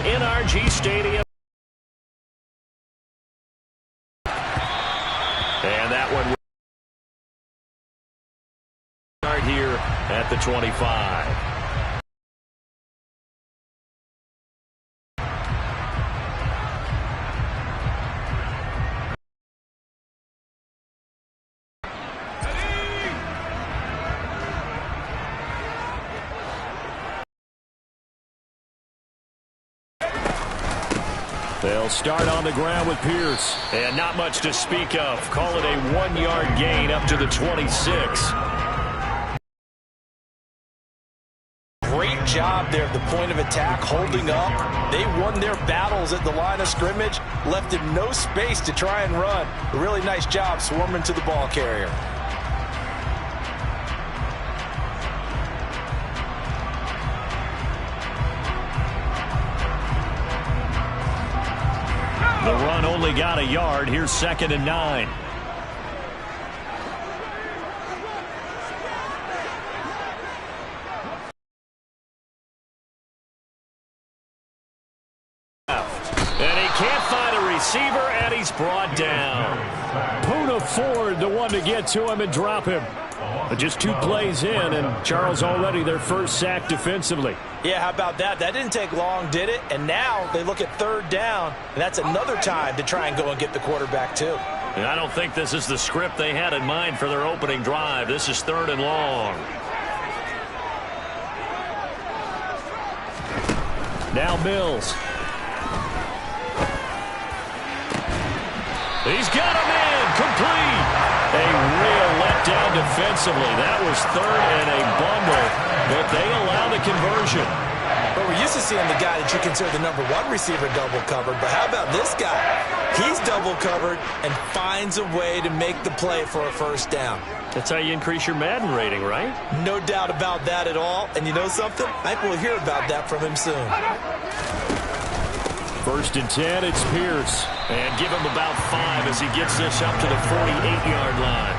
NRG Stadium. And that one start here at the 25. They'll start on the ground with Pierce. And not much to speak of. Call it a 1-yard gain up to the 26. Great job there at the point of attack, holding up. They won their battles at the line of scrimmage, left him no space to try and run. A really nice job swarming to the ball carrier. The run only got a yard. Here's 2nd and 9. And he can't find a receiver, and he's brought down. Poona Ford, the one to get to him and drop him. But just 2 plays in, and Charles already their first sack defensively. Yeah, how about that? That didn't take long, did it? And now they look at 3rd down, and that's another time to try and go and get the quarterback, too. And I don't think this is the script they had in mind for their opening drive. This is 3rd and long. Now Mills. He's got him in. Complete. A real letdown defensively. That was 3rd and a bundle, but they allow the conversion. But we're used to seeing the guy that you consider the #1 receiver double covered. But how about this guy? He's double covered and finds a way to make the play for a 1st down. That's how you increase your Madden rating, right? No doubt about that at all. And you know something? I think we'll hear about that from him soon. 1st and 10, it's Pierce. And give him about 5 as he gets this up to the 48-yard line.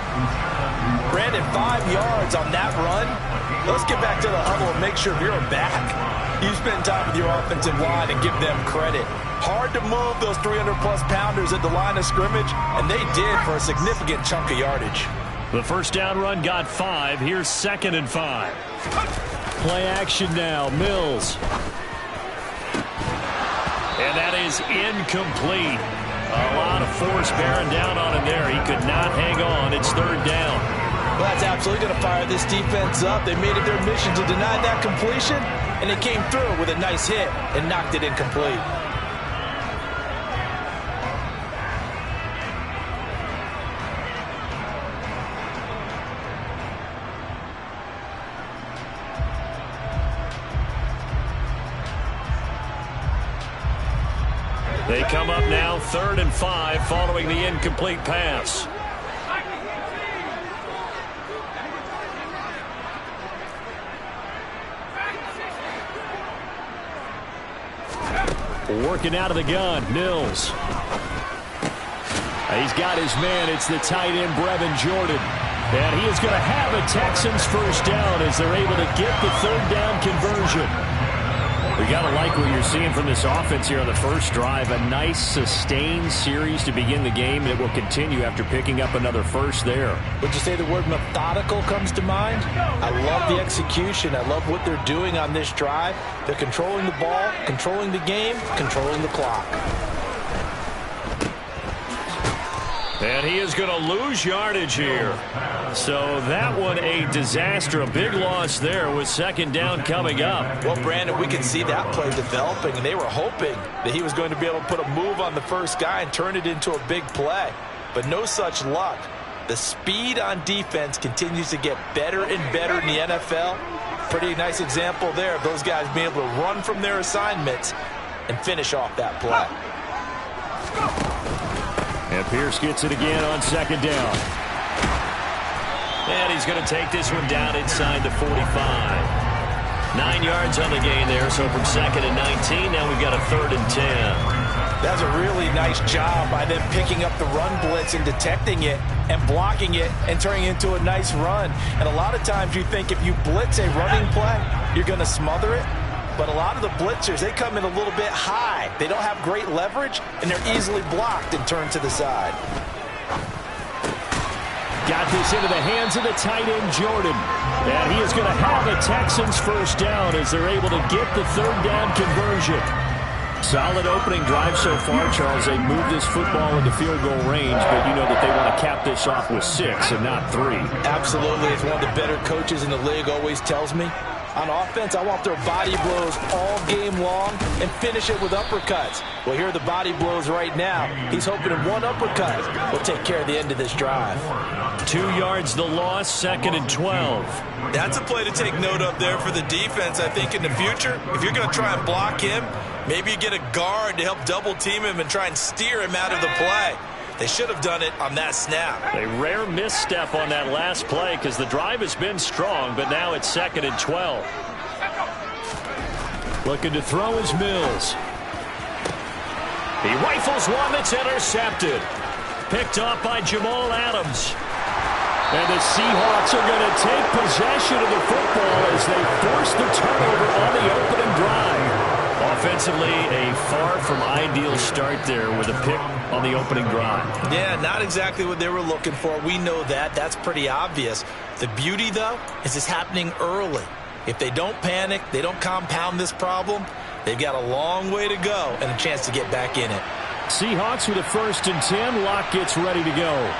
Brandon, 5 yards on that run. Let's get back to the huddle and make sure you're back. You spend time with your offensive line and give them credit. Hard to move those 300-plus pounders at the line of scrimmage, and they did for a significant chunk of yardage. The 1st down run got 5. Here's 2nd and 5. Play action now. Mills. And that is incomplete. A lot of force bearing down on him there. He could not hang on. It's 3rd down. Well, that's absolutely going to fire this defense up. They made it their mission to deny that completion, and they came through with a nice hit and knocked it incomplete. They come up now 3rd and 5 following the incomplete pass. Working out of the gun, Mills. He's got his man. It's the tight end, Brevin Jordan. And he is going to have a Texans 1st down as they're able to get the 3rd down conversion. We got to like what you're seeing from this offense here on the first drive. A nice, sustained series to begin the game, and it will continue after picking up another first there. Would you say the word methodical comes to mind? I love the execution. I love what they're doing on this drive. They're controlling the ball, controlling the game, controlling the clock. And he is going to lose yardage here. So that one a disaster. A big loss there with 2nd down coming up. Well, Brandon, we can see that play developing, and they were hoping that he was going to be able to put a move on the first guy and turn it into a big play. But no such luck. The speed on defense continues to get better and better in the NFL. Pretty nice example there of those guys being able to run from their assignments and finish off that play. And Pierce gets it again on 2nd down. And he's going to take this one down inside the 45. 9 yards on the gain there, so from 2nd and 19, now we've got a 3rd and 10. That's a really nice job by them picking up the run blitz and detecting it and blocking it and turning it into a nice run. And a lot of times you think if you blitz a running play, you're going to smother it. But a lot of the blitzers, they come in a little bit high. They don't have great leverage, and they're easily blocked and turned to the side. Got this into the hands of the tight end, Jordan. And he is going to have a Texans first down as they're able to get the third down conversion. Solid opening drive so far, Charles. They moved this football into field goal range, but you know that they want to cap this off with 6 and not 3. Absolutely. It's one of the better coaches in the league always tells me. On offense, I want their body blows all game long and finish it with uppercuts. Well, here are the body blows right now. He's hoping in one uppercut will take care of the end of this drive. 2 yards the loss, 2nd and 12. That's a play to take note of there for the defense. I think in the future, if you're going to try and block him, maybe you get a guard to help double team him and try and steer him out of the play. They should have done it on that snap. A rare misstep on that last play because the drive has been strong, but now it's 2nd and 12. Looking to throw is Mills. He rifles one that's intercepted. Picked off by Jamal Adams. And the Seahawks are going to take possession of the football as they force the turnover on the opening drive. Offensively, a far from ideal start there with a pick on the opening drive. Yeah, not exactly what they were looking for. We know that. That's pretty obvious. The beauty, though, is it's happening early. If they don't panic, they don't compound this problem, they've got a long way to go and a chance to get back in it. Seahawks with a 1st and 10. Locke gets ready to go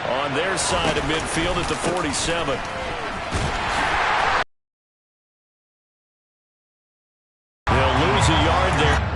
on their side of midfield at the 47. They'll lose a yard there.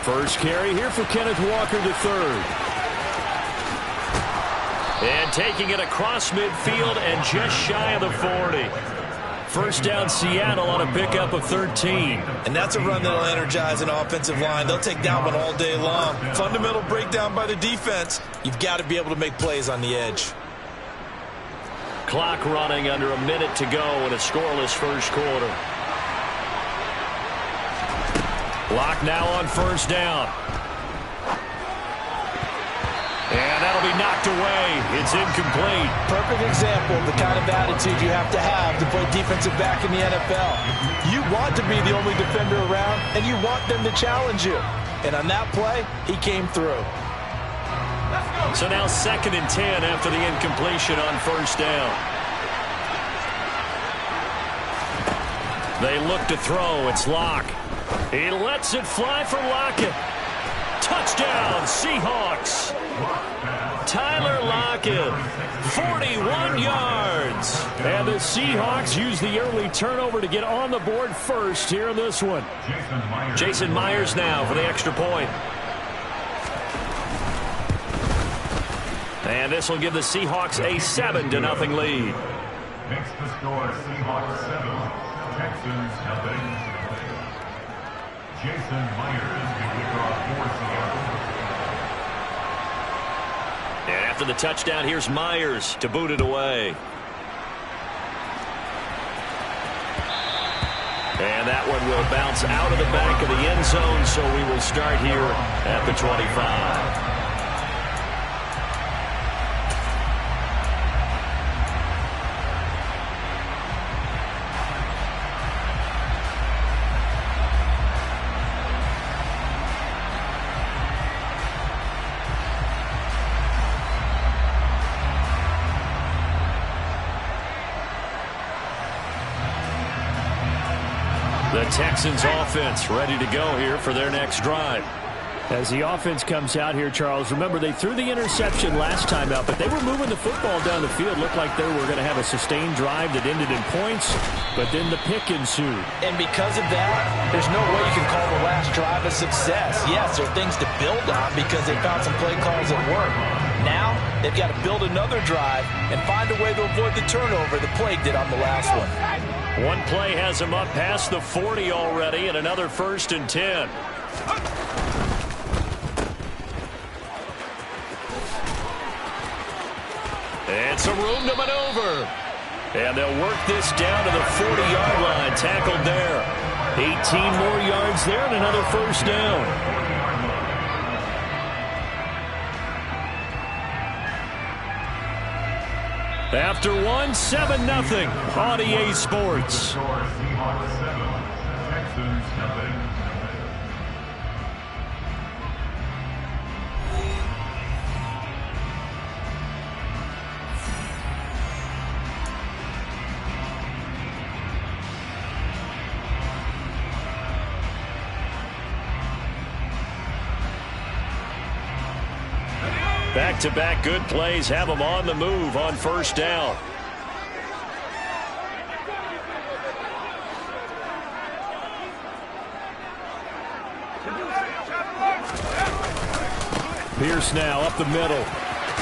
First carry here for Kenneth Walker III. And taking it across midfield and just shy of the 40. First down Seattle on a pickup of 13. And that's a run that'll energize an offensive line. They'll take that one all day long. Fundamental breakdown by the defense. You've got to be able to make plays on the edge. Clock running under a minute to go in a scoreless first quarter. Locke now on first down. And that'll be knocked away. It's incomplete. Perfect example of the kind of attitude you have to play defensive back in the NFL. You want to be the only defender around, and you want them to challenge you. And on that play, he came through. So now 2nd and 10 after the incompletion on first down. They look to throw. It's Locke. He lets it fly for Lockett. Touchdown, Seahawks. Tyler Lockett, 41 yards. And the Seahawks use the early turnover to get on the board first here in this one. Jason Myers now for the extra point. And this will give the Seahawks a 7-0 lead. Makes the score Seahawks 7, Texans nothing. Jason Myers to kick off for Seattle. And after the touchdown, here's Myers to boot it away. And that one will bounce out of the back of the end zone, so we will start here at the 25. The Texans offense ready to go here for their next drive. As the offense comes out here, Charles, remember they threw the interception last time out, but they were moving the football down the field. Looked like they were going to have a sustained drive that ended in points, but then the pick ensued. And because of that, there's no way you can call the last drive a success. Yes, there are things to build on because they found some play calls that work. Now, they've got to build another drive and find a way to avoid the turnover the plague did on the last one. One play has them up past the 40 already, and another 1st and 10. And some room to maneuver. And they'll work this down to the 40-yard line. Tackled there. 18 more yards there and another 1st down. After one, 7-0 on EA Sports. Seahawks 7, Texans 0. Back-to-back good plays have them on the move on 1st down. Pierce now up the middle.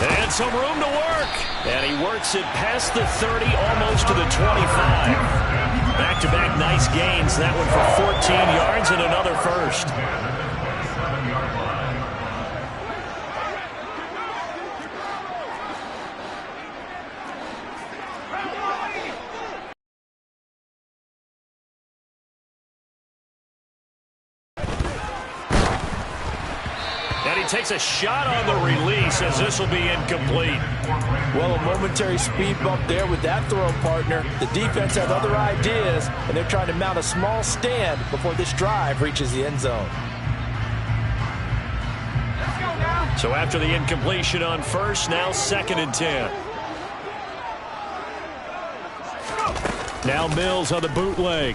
And some room to work. And he works it past the 30, almost to the 25. Back-to-back nice gains. That one for 14 yards and another 1st. Takes a shot on the release as this will be incomplete. Well, a momentary speed bump there with that throw, partner. The defense had other ideas, and they're trying to mount a small stand before this drive reaches the end zone. So after the incompletion on 1st, now 2nd and 10. Now Mills on the bootleg.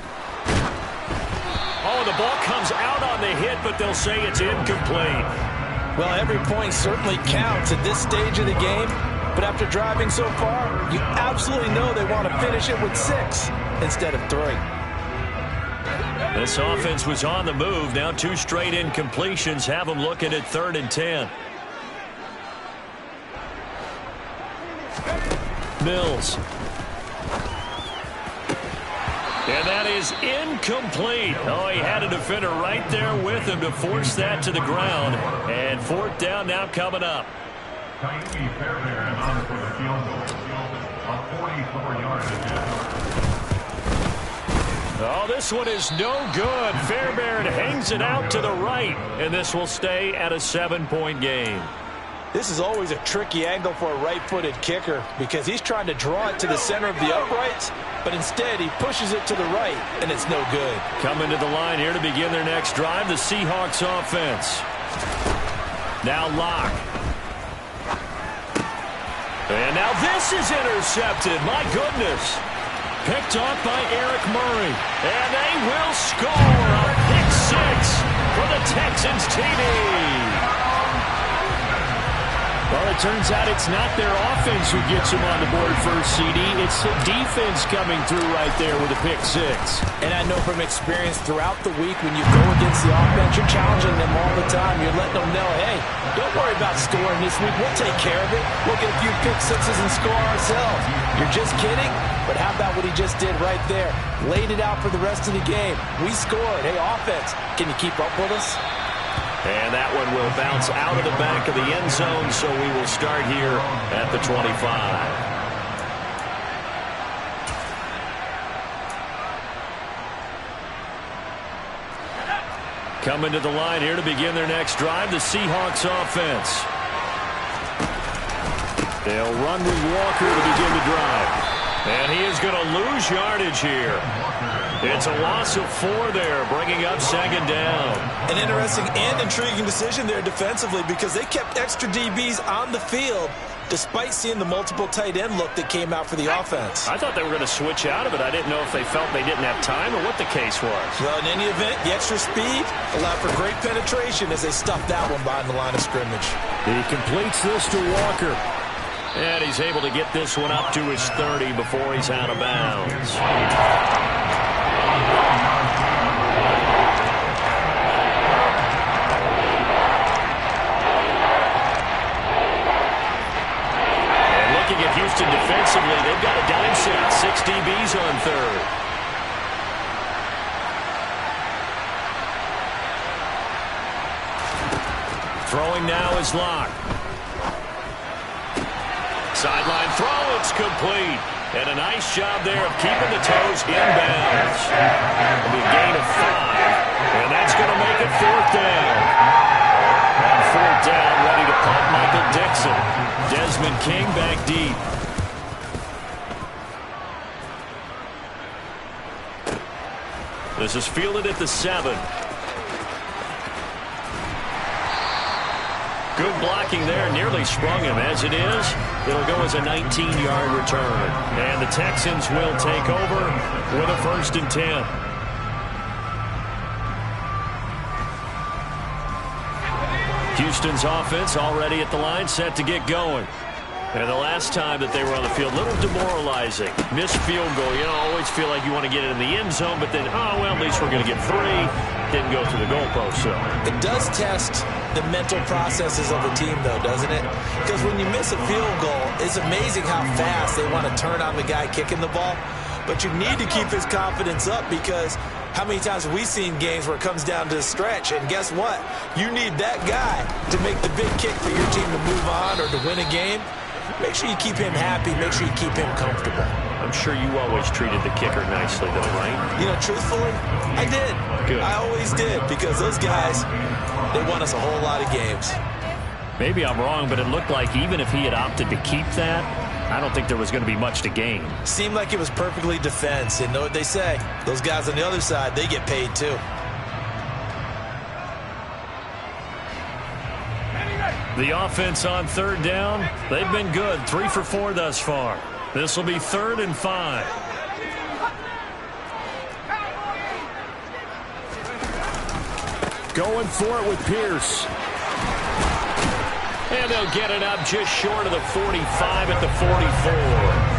Oh, the ball comes out on the hit, but they'll say it's incomplete. Well, every point certainly counts at this stage of the game, but after driving so far, you absolutely know they want to finish it with 6 instead of 3. This offense was on the move. Now 2 straight incompletions have them looking at 3rd and 10. Mills. And that is incomplete. Oh, he had a defender right there with him to force that to the ground. And 4th down now coming up. Ka'imi Fairbairn on for the field goal. A 44-yard attempt. Oh, this one is no good. Fairbairn hangs it out to the right. And this will stay at a 7-point game. This is always a tricky angle for a right-footed kicker because he's trying to draw it to the center of the uprights, but instead he pushes it to the right, and it's no good. Coming to the line here to begin their next drive, the Seahawks offense. Now Locke. And now this is intercepted. My goodness. Picked off by Eric Murray. And they will score a pick 6 for the Texans TD. Well, it turns out it's not their offense who gets them on the board first, CD. It's the defense coming through right there with a pick 6. And I know from experience throughout the week when you go against the offense, you're challenging them all the time. You're letting them know, hey, don't worry about scoring this week. We'll take care of it. We'll get a few pick 6s and score ourselves. You're just kidding? But how about what he just did right there? Laid it out for the rest of the game. We scored. Hey, offense, can you keep up with us? And that one will bounce out of the back of the end zone, so we will start here at the 25. Coming to the line here to begin their next drive, the Seahawks offense. They'll run with Walker to begin the drive. And he is going to lose yardage here. It's a loss of 4 there, bringing up 2nd down. An interesting and intriguing decision there defensively because they kept extra DBs on the field, despite seeing the multiple tight end look that came out for the offense. I thought they were going to switch out of it. I didn't know if they felt they didn't have time or what the case was. Well, in any event, the extra speed allowed for great penetration as they stuffed that one behind the line of scrimmage. He completes this to Walker. And he's able to get this one up to his 30 before he's out of bounds. And looking at Houston defensively, they've got a dime set. 6 DBs on third. Throwing now is Locke. Sideline throw, it's complete. And a nice job there of keeping the toes inbounds. It'll be a gain of 5. And that's going to make it 4th down. On 4th down, ready to punt Michael Dixon. Desmond King back deep. This is fielded at the 7. Good blocking there, nearly sprung him. As it is, it'll go as a 19-yard return. And the Texans will take over with a 1st and 10. Houston's offense already at the line, set to get going. And the last time that they were on the field, a little demoralizing. Missed field goal. You know, always feel like you want to get it in the end zone, but then, oh, well, at least we're going to get 3. Didn't go through the goalpost, so. It does test the mental processes of the team, though, doesn't it? Because when you miss a field goal, it's amazing how fast they want to turn on the guy kicking the ball. But you need to keep his confidence up, because how many times have we seen games where it comes down to a stretch? And guess what? You need that guy to make the big kick for your team to move on or to win a game. Make sure you keep him happy. Make sure you keep him comfortable. I'm sure you always treated the kicker nicely, though, right? You know, truthfully, I did. Good. I always did, because those guys, they won us a whole lot of games. Maybe I'm wrong, but it looked like even if he had opted to keep that, I don't think there was going to be much to gain. Seemed like it was perfectly defense. And know what they say? Those guys on the other side, they get paid too. The offense on 3rd down, they've been good. 3 for 4 thus far. This will be 3rd and 5. Going for it with Pierce. And they'll get it up just short of the 45 at the 44.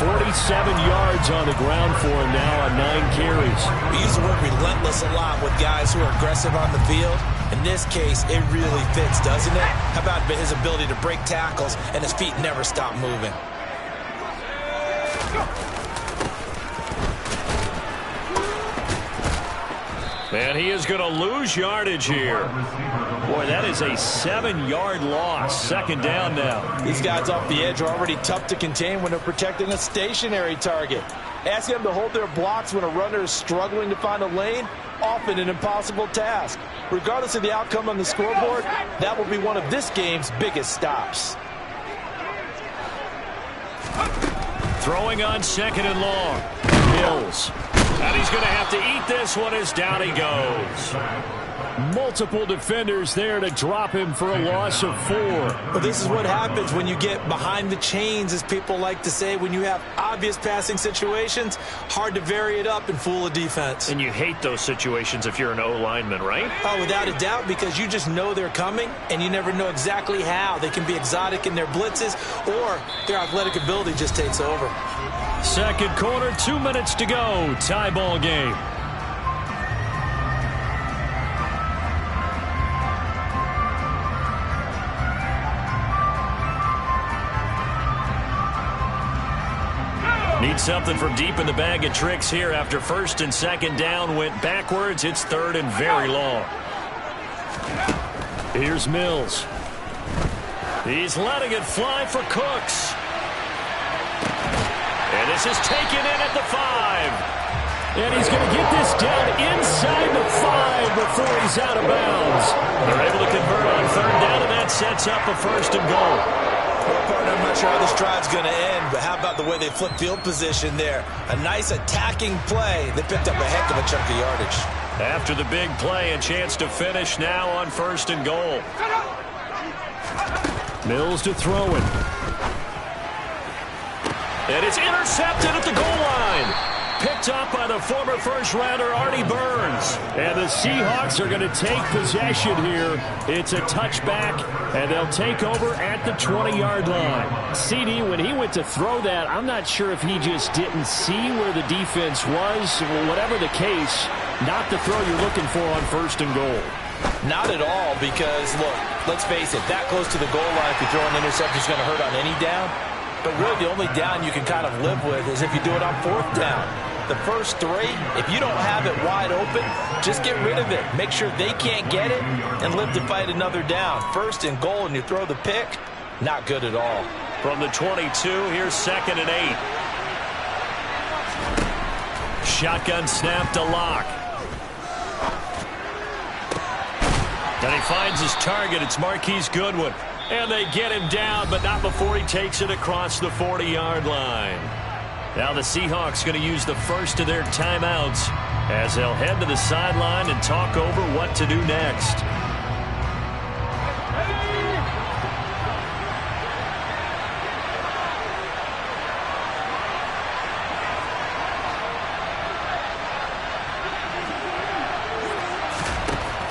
47 yards on the ground for him now on 9 carries. We use the word relentless a lot with guys who are aggressive on the field. In this case, it really fits, doesn't it? How about his ability to break tackles and his feet never stop moving? And he is going to lose yardage here. Boy, that is a 7-yard loss. 2nd down now. These guys off the edge are already tough to contain when they're protecting a stationary target. Asking them to hold their blocks when a runner is struggling to find a lane, often an impossible task. Regardless of the outcome on the scoreboard, that will be one of this game's biggest stops. Throwing on 2nd and long. Mills. And he's going to have to eat this one as down he goes. Multiple defenders there to drop him for a loss of 4. But this is what happens when you get behind the chains, as people like to say. When you have obvious passing situations, hard to vary it up and fool a defense. And you hate those situations if you're an O-lineman, right? Oh, without a doubt, because you just know they're coming, and you never know exactly how. They can be exotic in their blitzes, or their athletic ability just takes over. 2nd quarter, 2 minutes to go. Tie ball game. Need something from deep in the bag of tricks here after 1st and 2nd down went backwards. It's 3rd and very long. Here's Mills. He's letting it fly for Cooks. And this is taken in at the 5. And he's going to get this down inside the 5 before he's out of bounds. They're able to convert on 3rd down, and that sets up a 1st and goal. Well, partner, I'm not sure how this drive's going to end, but how about the way they flip field position there? A nice attacking play. They picked up a heck of a chunk of yardage. After the big play, a chance to finish now on 1st and goal. Mills to throw it. And it's intercepted at the goal line. Picked up by the former first-rounder Artie Burns. And the Seahawks are going to take possession here. It's a touchback, and they'll take over at the 20-yard line. CD, when he went to throw that, I'm not sure if he just didn't see where the defense was. Whatever the case, not the throw you're looking for on first and goal. Not at all, because, look, let's face it, that close to the goal line, if you throw an interception, is going to hurt on any down. But really, the only down you can kind of live with is if you do it on fourth down. The first three, if you don't have it wide open, just get rid of it. Make sure they can't get it and live to fight another down. First and goal, and you throw the pick, not good at all. From the 22, here's 2nd and 8. Shotgun snap to Locke. And he finds his target. It's Marquise Goodwin. And they get him down, but not before he takes it across the 40-yard line. Now the Seahawks going to use the first of their timeouts as they'll head to the sideline and talk over what to do next.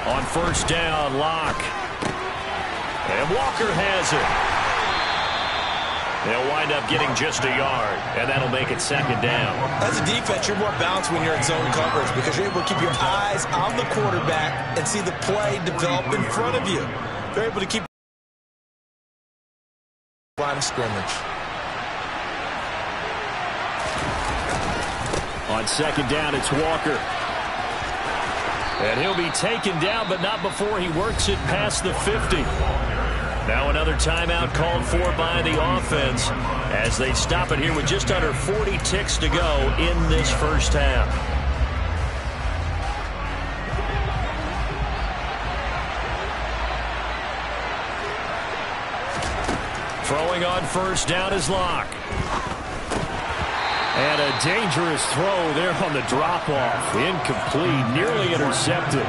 On first down, Locke. And Walker has it. They'll wind up getting just a yard, and that'll make it 2nd down. As a defense, you're more balanced when you're in zone coverage because you're able to keep your eyes on the quarterback and see the play develop in front of you. You're able to keep line of scrimmage. On 2nd down, it's Walker. And he'll be taken down, but not before he works it past the 50. Now another timeout called for by the offense as they stop it here with just under 40 ticks to go in this first half. Throwing on first down is Locke. And a dangerous throw there on the drop-off. Incomplete, nearly intercepted.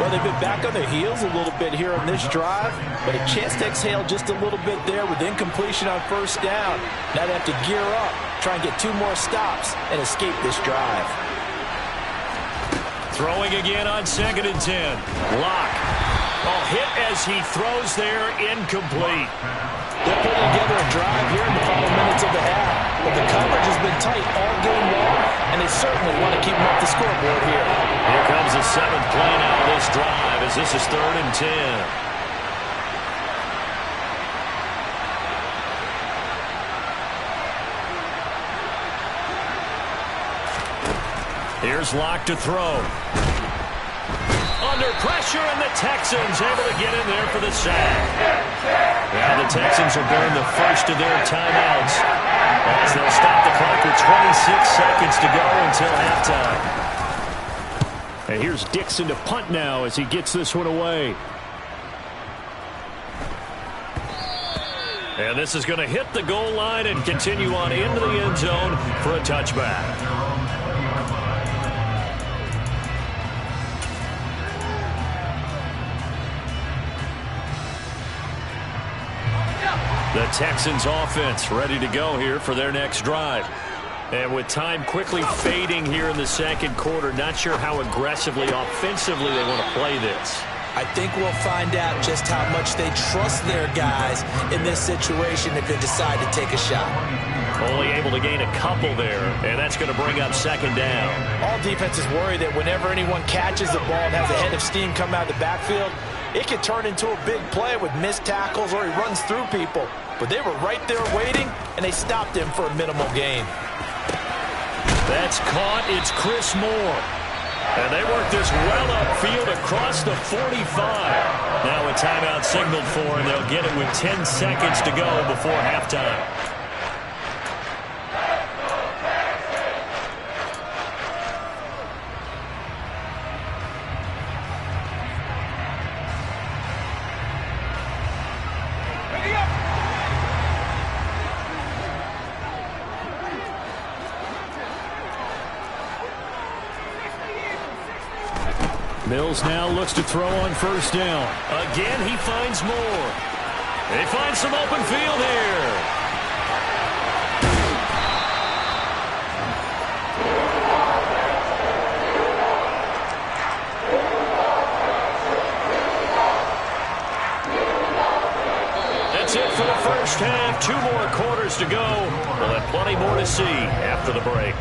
Well, they've been back on their heels a little bit here on this drive, but a chance to exhale just a little bit there with incompletion on first down. Now they have to gear up, try and get 2 more stops, and escape this drive. Throwing again on 2nd and 10. Locke. Oh, hit as he throws there, incomplete. They're putting together a drive here in the final minutes of the half, but the coverage has been tight all game long, and they certainly want to keep them off the scoreboard here. Here comes the 7th play now of this drive as this is 3rd and 10. Here's Locke to throw. Under pressure, and the Texans able to get in there for the sack. Now the Texans will burn the first of their timeouts as they'll stop the clock with 26 seconds to go until halftime. And here's Dixon to punt now as he gets this one away. And this is going to hit the goal line and continue on into the end zone for a touchback. The Texans offense ready to go here for their next drive. And with time quickly fading here in the second quarter, not sure how aggressively, offensively they want to play this. I think we'll find out just how much they trust their guys in this situation if they decide to take a shot. Only able to gain a couple there, and that's going to bring up 2nd down. All defenses worry that whenever anyone catches the ball and has a head of steam come out of the backfield, it could turn into a big play with missed tackles or he runs through people. But they were right there waiting, and they stopped him for a minimal gain. That's caught. It's Chris Moore. And they work this well upfield across the 45. Now a timeout signaled for, and they'll get it with 10 seconds to go before halftime. Mills now looks to throw on first down. Again, he finds more. They find some open field here. to go. We'll have plenty more to see after the break.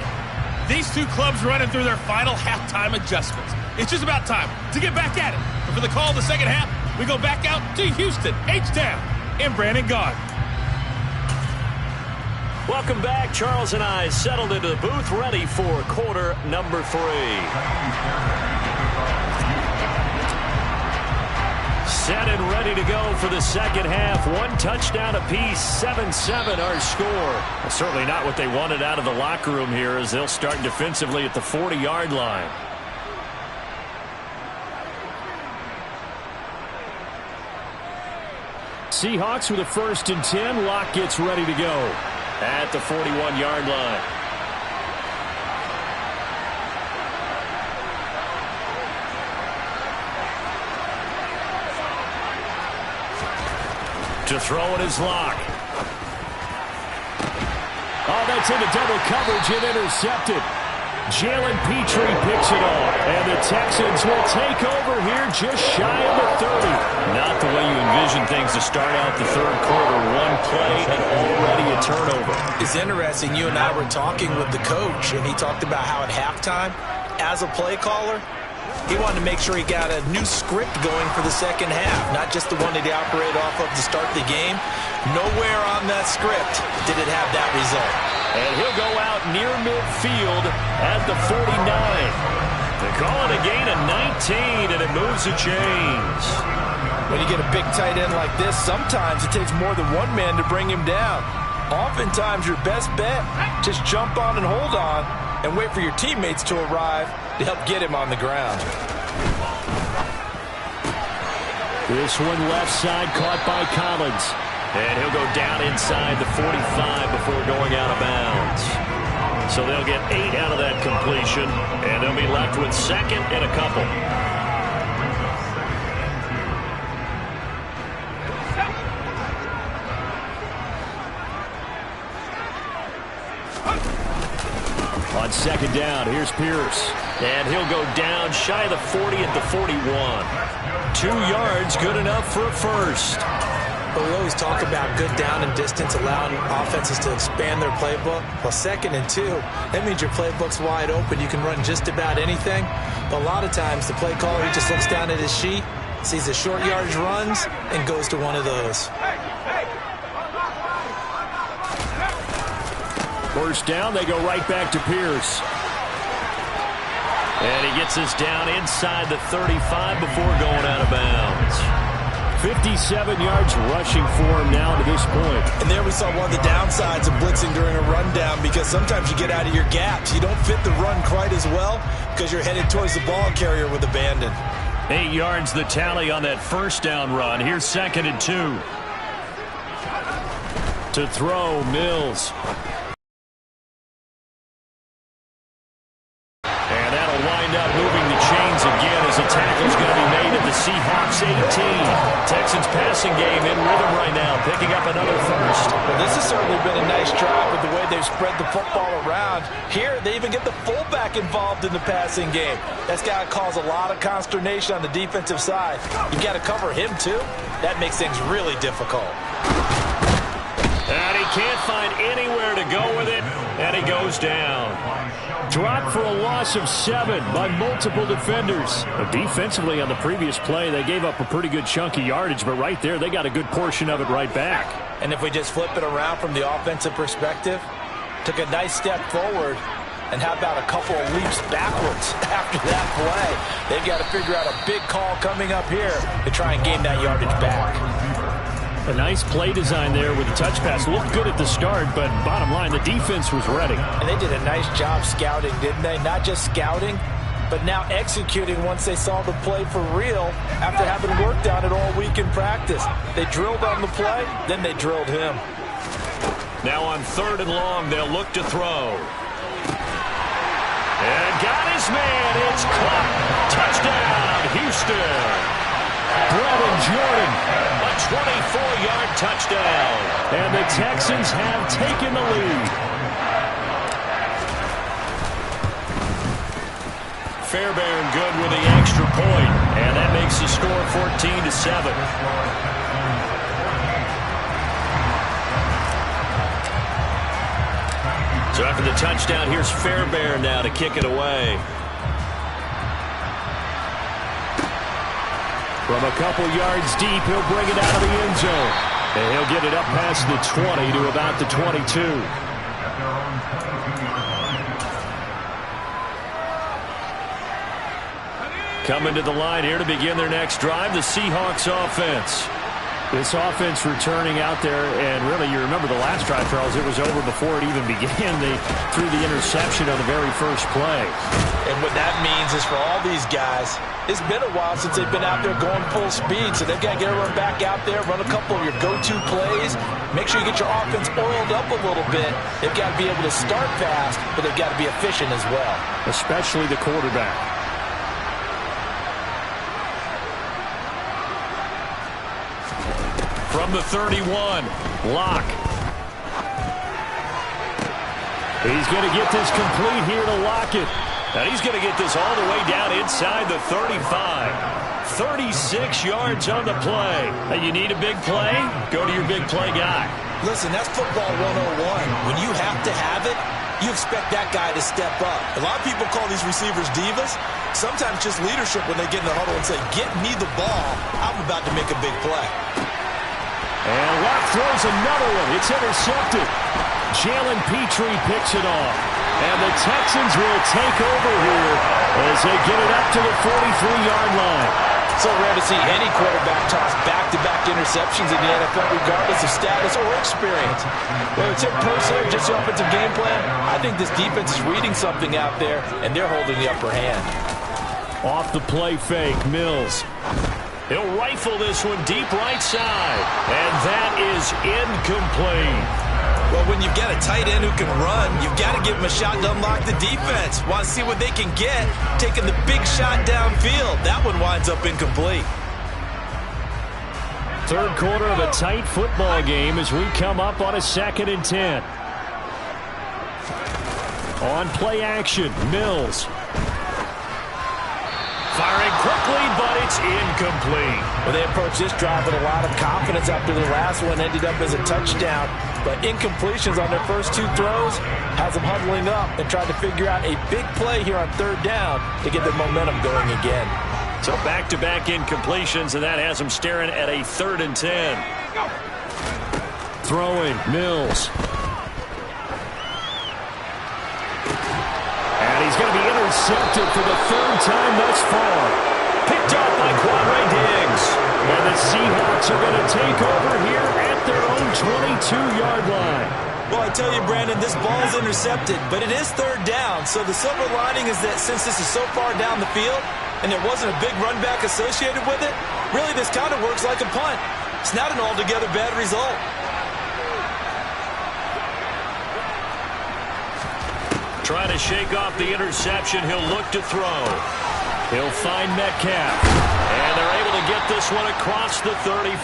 These two clubs running through their final halftime adjustments. It's just about time to get back at it. But for the call of the second half, we go back out to Houston, H-Town, and Brandon Gaudin. Welcome back. Charles and I settled into the booth, ready for quarter number 3. Set and ready to go for the second half. 1 touchdown apiece, 7-7 our score. Well, certainly not what they wanted out of the locker room here as they'll start defensively at the 40-yard line. Seahawks with a 1st and 10. Locke gets ready to go at the 41-yard line. To throw it is Locke. Oh, that's into double coverage and intercepted. Jalen Petrie picks it off, and the Texans will take over here just shy of the 30. Not the way you envision things to start out the third quarter. 1 play and already a turnover. It's interesting. You and I were talking with the coach, and he talked about how at halftime, as a play caller, he wanted to make sure he got a new script going for the second half, not just the one that he operated off of to start the game. Nowhere on that script did it have that result. And he'll go out near midfield at the 49. They call it a gain of 19, and it moves the chains. When you get a big tight end like this, sometimes it takes more than one man to bring him down. Oftentimes, your best bet, just jump on and hold on and wait for your teammates to arrive to help get him on the ground. This one left side caught by Collins. And he'll go down inside the 45 before going out of bounds. So they'll get 8 out of that completion, and they'll be left with 2nd and a couple. On 2nd down, here's Pierce. And he'll go down shy of the 40 at the 41. 2 yards, good enough for a first. But we always talk about good down and distance, allowing offenses to expand their playbook. Well, 2nd and 2, that means your playbook's wide open. You can run just about anything. But a lot of times, the play caller, he just looks down at his sheet, sees the short yardage runs, and goes to one of those. First down, they go right back to Pierce. And he gets us down inside the 35 before going out of bounds. 57 yards rushing for him now to this point. And there we saw one of the downsides of blitzing during a rundown, because sometimes you get out of your gaps. You don't fit the run quite as well because you're headed towards the ball carrier with abandon. 8 yards the tally on that first down run. Here's 2nd and 2. To throw, Mills. And that'll wind up moving the chains again as the tackle's going to be made at the Seahawks 18. Texans passing game in rhythm right now, picking up another first. Well, this has certainly been a nice drive with the way they've spread the football around. Here, they even get the fullback involved in the passing game. That's got to cause a lot of consternation on the defensive side. You've got to cover him, too. That makes things really difficult. And he can't find anywhere to go with it, and he goes down. Dropped for a loss of 7 by multiple defenders. But defensively on the previous play, they gave up a pretty good chunk of yardage, but right there, they got a good portion of it right back. And if we just flip it around from the offensive perspective, took a nice step forward, and how about a couple of leaps backwards after that play? They've got to figure out a big call coming up here to try and gain that yardage back. A nice play design there with the touch pass. Looked good at the start, but bottom line, the defense was ready. And they did a nice job scouting, didn't they? Not just scouting, but now executing once they saw the play for real after having worked on it all week in practice. They drilled on the play, then they drilled him. Now on 3rd and long, they'll look to throw. And got his man. It's caught. Touchdown, Houston. Brevin Jordan, a 24-yard touchdown. And the Texans have taken the lead. Fairbairn good with the extra point, and that makes the score 14-7. So after the touchdown, here's Fairbairn now to kick it away. From a couple yards deep, he'll bring it out of the end zone. And he'll get it up past the 20 to about the 22. Coming to the line here to begin their next drive, the Seahawks offense. This offense returning out there, and really, you remember the last drive, Charles, it was over before it even began. They threw the interception on the very first play. And what that means is for all these guys, it's been a while since they've been out there going full speed, so they've got to get everyone back out there, run a couple of your go-to plays, make sure you get your offense oiled up a little bit. They've got to be able to start fast, but they've got to be efficient as well. Especially the quarterback. From the 31, Locke. He's going to get this complete here to Lockett. And he's going to get this all the way down inside the 35. 36 yards on the play. Hey, you need a big play? Go to your big play guy. Listen, that's football 101. When you have to have it, you expect that guy to step up. A lot of people call these receivers divas. Sometimes just leadership when they get in the huddle and say, get me the ball. I'm about to make a big play. And Locke throws another one. It's intercepted. Jalen Petrie picks it off. And the Texans will take over here as they get it up to the 43-yard line. So rare to see any quarterback toss back-to-back interceptions in the NFL, regardless of status or experience. Whether it's hit personally or just the offensive game plan, I think this defense is reading something out there, and they're holding the upper hand. Off the play fake, Mills. He'll rifle this one deep right side. And that is incomplete. Well, when you've got a tight end who can run, you've got to give him a shot to unlock the defense. Want to see what they can get, taking the big shot downfield. That one winds up incomplete. Third quarter of a tight football game as we come up on a 2nd and 10. On play action, Mills. Firing quickly, but it's incomplete. Well, they approached this drive with a lot of confidence after the last one ended up as a touchdown. But incompletions on their first two throws has them huddling up and trying to figure out a big play here on 3rd down to get their momentum going again. So back-to-back incompletions, and that has them staring at a 3rd and 10. Throwing, Mills. And he's going to be intercepted for the 3rd time thus far. Picked off by Quandre Diggs. And the Seahawks are going to take over here at their own 22-yard line. Well, I tell you, Brandon, this ball is intercepted, but it is 3rd down. So the silver lining is that since this is so far down the field and there wasn't a big run back associated with it, really this kind of works like a punt. It's not an altogether bad result. Trying to shake off the interception. He'll look to throw. He'll find Metcalf. And they're able to get this one across the 35.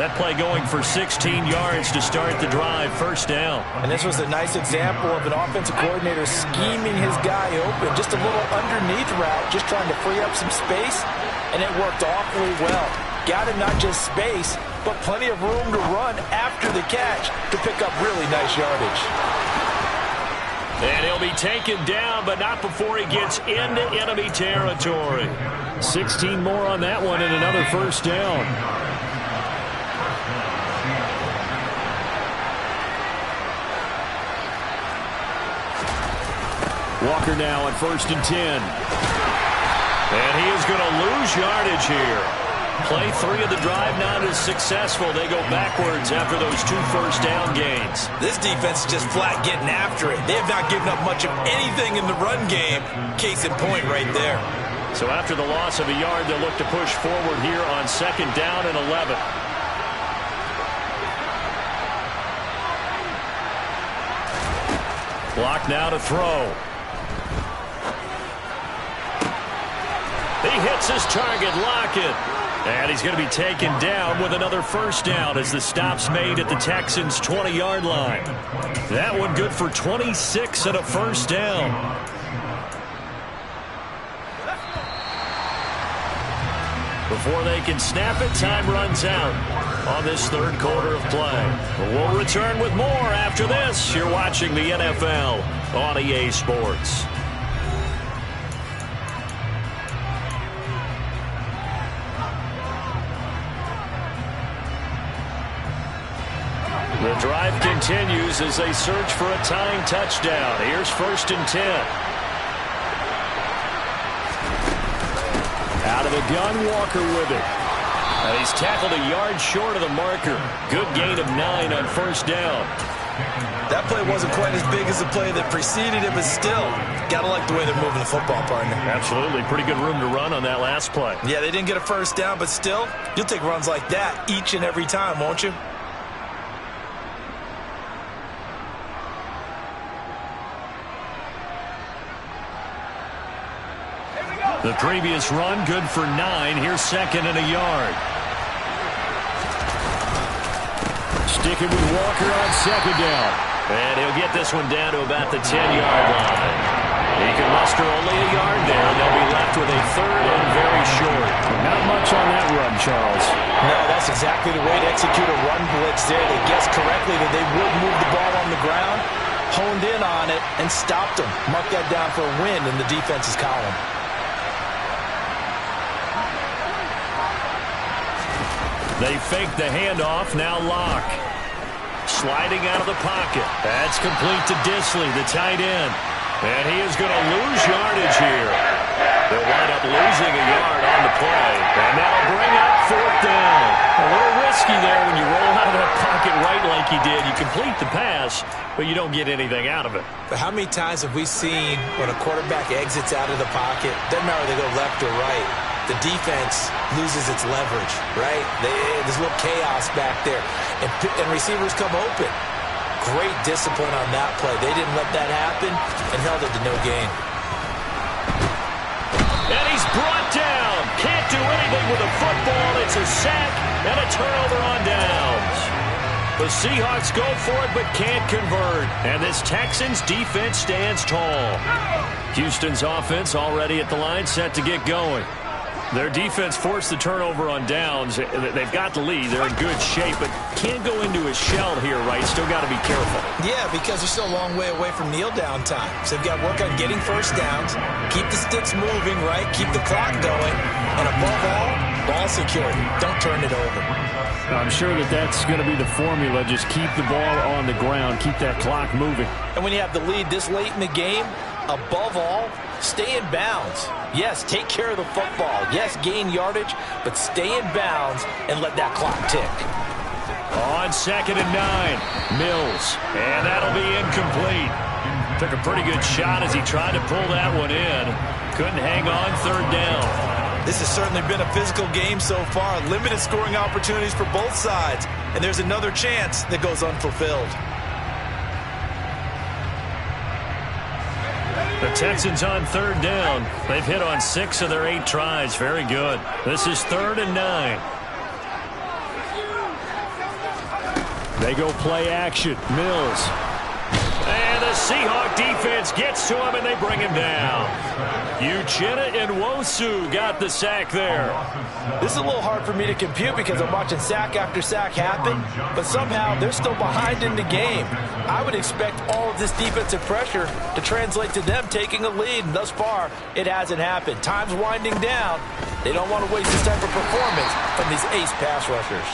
That play going for 16 yards to start the drive. 1st down. And this was a nice example of an offensive coordinator scheming his guy open. Just a little underneath route, just trying to free up some space. And it worked awfully well. Got him not just space, but plenty of room to run after the catch to pick up really nice yardage. And he'll be taken down, but not before he gets into enemy territory. 16 more on that one and another 1st down. Walker now on 1st and 10. And he is going to lose yardage here. Play 3 of the drive not as successful. They go backwards after those 2 1st down gains. This defense is just flat getting after it. They have not given up much of anything in the run game. Case in point right there. So after the loss of a yard, they'll look to push forward here on 2nd down and 11. Block now to throw. He hits his target, Lockett. And he's going to be taken down with another 1st down as the stop's made at the Texans' 20-yard line. That one good for 26 and a 1st down. Before they can snap it, time runs out. on this third quarter of play. We'll return with more after this. You're watching the NFL on EA Sports. The drive continues as they search for a tying touchdown. Here's 1st and 10. Out of the gun, Walker with it. And he's tackled a yard short of the marker. Good gain of 9 on 1st down. That play wasn't quite as big as the play that preceded it, but still, gotta like the way they're moving the football, partner. Absolutely. Pretty good room to run on that last play. Yeah, they didn't get a 1st down, but still, you'll take runs like that each and every time, won't you? The previous run, good for 9. Here's 2nd and a yard. Sticking with Walker on 2nd down. And he'll get this one down to about the 10-yard line. He can muster only a yard there, and they'll be left with a 3rd and very short. Not much on that run, Charles. No, that's exactly the way to execute a run blitz there. They guessed correctly that they would move the ball on the ground, honed in on it, and stopped them. Mark that down for a win in the defense's column. They fake the handoff, now Locke. Sliding out of the pocket. That's complete to Disley, the tight end. And he is going to lose yardage here. They'll wind up losing a yard on the play. And that'll bring up 4th down. A little risky there when you roll out of that pocket right like he did. You complete the pass, but you don't get anything out of it. But how many times have we seen when a quarterback exits out of the pocket, doesn't matter whether they go left or right, the defense loses its leverage, right? There's a little chaos back there. And receivers come open. Great discipline on that play. They didn't let that happen and held it to no gain. And he's brought down. Can't do anything with the football. It's a sack and a turnover on downs. The Seahawks go for it but can't convert. And this Texans defense stands tall. Houston's offense already at the line, set to get going. Their defense forced the turnover on downs. They've got the lead. They're in good shape, but can't go into a shell here, right? Still got to be careful. Yeah, because they're still a long way away from kneel down time. So they've got to work on getting 1st downs, keep the sticks moving, right? Keep the clock going. And above all, ball security. Don't turn it over. I'm sure that's going to be the formula. Just keep the ball on the ground. Keep that clock moving. And when you have the lead this late in the game, above all, stay in bounds. Yes, take care of the football. Yes, gain yardage, but stay in bounds and let that clock tick. On 2nd and 9, Mills. And that'll be incomplete. Took a pretty good shot as he tried to pull that one in. Couldn't hang on 3rd down. This has certainly been a physical game so far. Limited scoring opportunities for both sides. And there's another chance that goes unfulfilled. The Texans on 3rd down. They've hit on 6 of their 8 tries. Very good. This is 3rd and 9. They go play action. Mills. And the Seahawk defense gets to him, and they bring him down. Uchenna Nwosu got the sack there. This is a little hard for me to compute because I'm watching sack after sack happen, but somehow they're still behind in the game. I would expect all of this defensive pressure to translate to them taking a lead, and thus far, it hasn't happened. Time's winding down. They don't want to waste this type of performance from these ace pass rushers.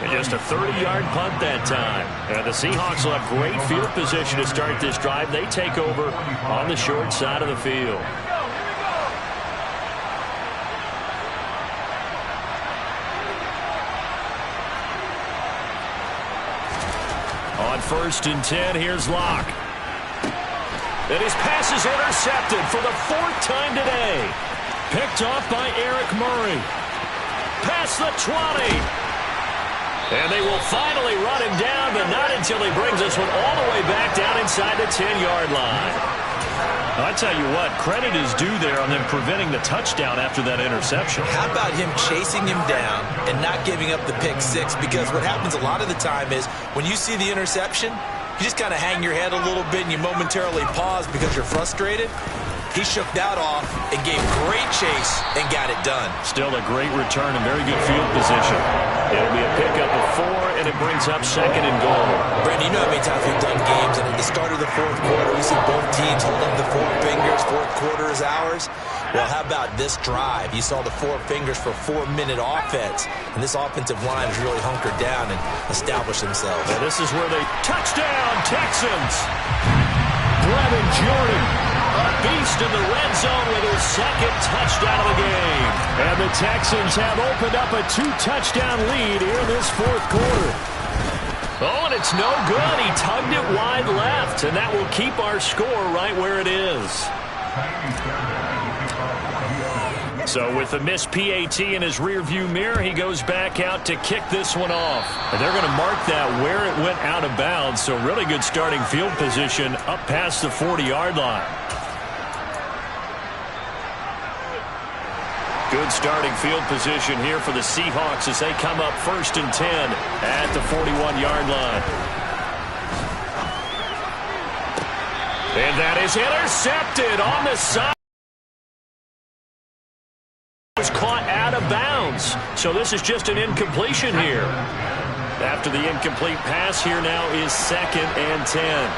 And just a 30-yard punt that time. And the Seahawks will have great field position to start this drive. They take over on the short side of the field. On 1st and 10, here's Locke. And his pass is intercepted for the 4th time today. Picked off by Eric Murray. Past the 20. And they will finally run him down, but not until he brings this one all the way back down inside the 10-yard line. I tell you what, credit is due there on them preventing the touchdown after that interception. How about him chasing him down and not giving up the pick 6? Because what happens a lot of the time is when you see the interception, you just kind of hang your head a little bit and you momentarily pause because you're frustrated. He shook that off and gave great chase and got it done. Still a great return and very good field position. It'll be a pickup of 4, and it brings up 2nd and goal. Brandon, you know how many times we've done games, and at the start of the fourth quarter, we see both teams hold up the 4 fingers, fourth quarter is ours. Well, how about this drive? You saw the 4 fingers for 4-minute offense, and this offensive line has really hunkered down and established themselves. And this is where they touchdown, Texans. Brevin Jordan, a beast in the red zone with his 2nd touchdown of the game. And the Texans have opened up a 2-touchdown lead here in this fourth quarter. Oh, and it's no good. He tugged it wide left, and that will keep our score right where it is. So with the missed PAT in his rearview mirror, he goes back out to kick this one off. And they're going to mark that where it went out of bounds. So really good starting field position up past the 40-yard line. Good starting field position here for the Seahawks as they come up 1st and 10 at the 41-yard line. And that is intercepted on the side. Was caught out of bounds. So this is just an incompletion here. After the incomplete pass, here now is 2nd and 10.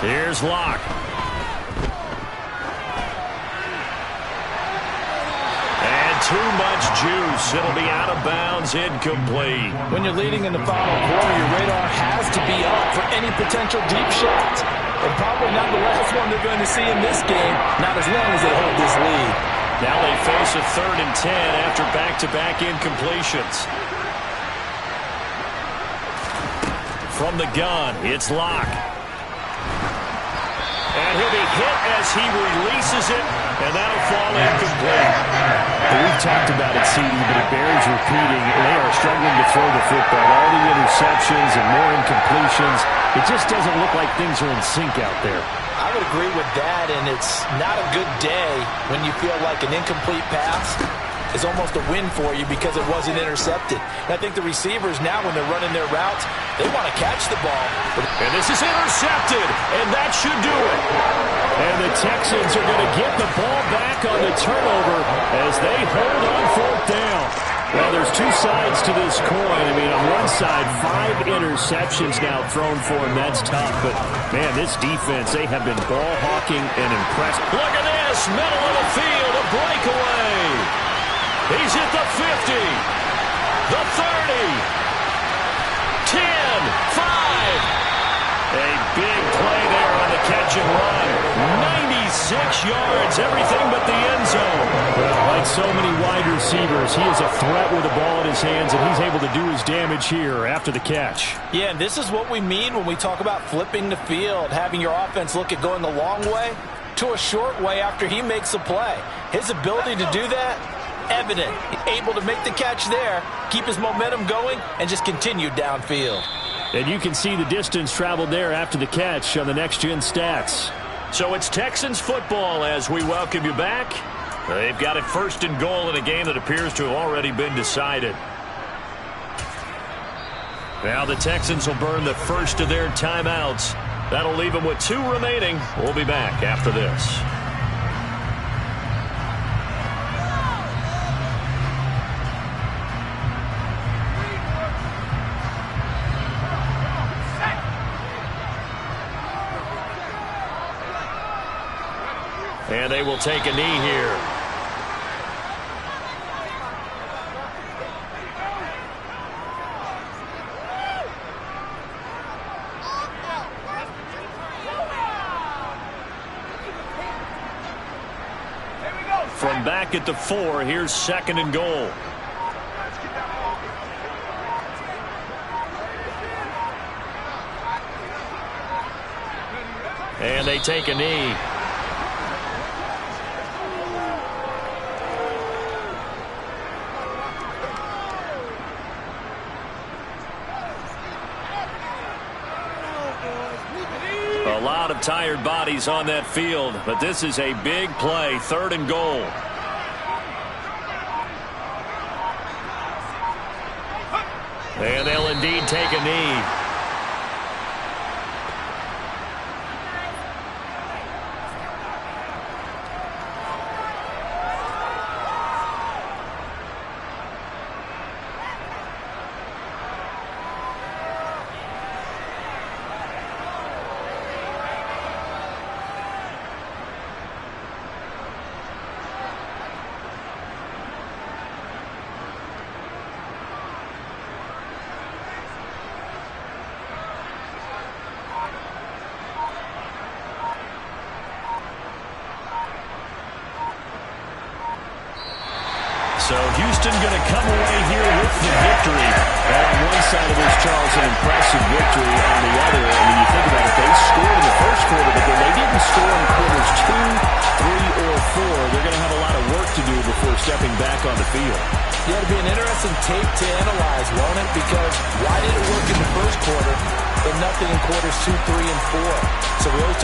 Here's Locke. And too much juice. It'll be out of bounds, incomplete. When you're leading in the final quarter, your radar has to be up for any potential deep shots. And probably not the last one they're going to see in this game, not as long as they hold this lead. Now they face a 3rd and 10 after back-to-back incompletions. From the gun, it's Locke. And he'll be hit as he releases it, and that'll fall incomplete. We've talked about it, CD, but it bears repeating. They are struggling to throw the football. All the interceptions and more incompletions. It just doesn't look like things are in sync out there. I would agree with that, and it's not a good day when you feel like an incomplete pass is almost a win for you because it wasn't intercepted. And I think the receivers now, when they're running their routes, they want to catch the ball. And this is intercepted, and that should do it. And the Texans are going to get the ball back on the turnover as they hold on 4th down. Well, there's 2 sides to this coin. I mean, on one side, 5 interceptions now thrown for him. That's tough. But, man, this defense, they have been ball hawking and impressed. Look at this, middle of the field, a breakaway. He's at the 50, the 30, 10, 5. A big play there on the catch and run. 96 yards, everything but the end zone. Well, like so many wide receivers, he is a threat with the ball in his hands, and he's able to do his damage here after the catch. Yeah, and this is what we mean when we talk about flipping the field, having your offense look at going a long way to a short way after he makes a play. His ability to do that, evident. Able to make the catch there, keep his momentum going, and just continue downfield. And you can see the distance traveled there after the catch on the next-gen stats. So it's Texans football as we welcome you back. They've got it 1st and goal in a game that appears to have already been decided. Now the Texans will burn the first of their timeouts. That'll leave them with 2 remaining. We'll be back after this. And they will take a knee here. From back at the 4, here's 2nd and goal. And they take a knee. A lot of tired bodies on that field, but this is a big play, 3rd and goal. And they'll indeed take a knee. Houston going to come away here with the victory. And on one side of this, Charles, an impressive victory. On the other, I mean, you think about it, they scored in the first quarter, but then they didn't score in quarters 2, 3, or 4. They're going to have a lot of work to do before stepping back on the field. Yeah, it'll be an interesting tape to analyze, won't it? Because why did it work in the first quarter, but nothing in quarters 2, 3, and 4? So we always